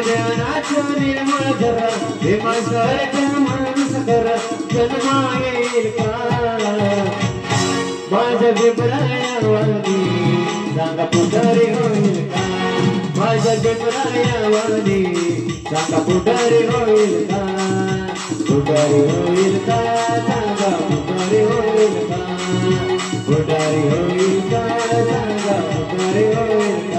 ज्ञानाचा निर्मळ धर भीमासारखा माणूस कर जन्मा येईल का माझ्या बिबरायावानी सांगा पुढारी होईल का माझ्या बिबरायावानी सांगा पुढारी होईल का पुढारी होईल का सांगा पुढारी होईल का पुढारी होईल का सांगा पुढारी होईल का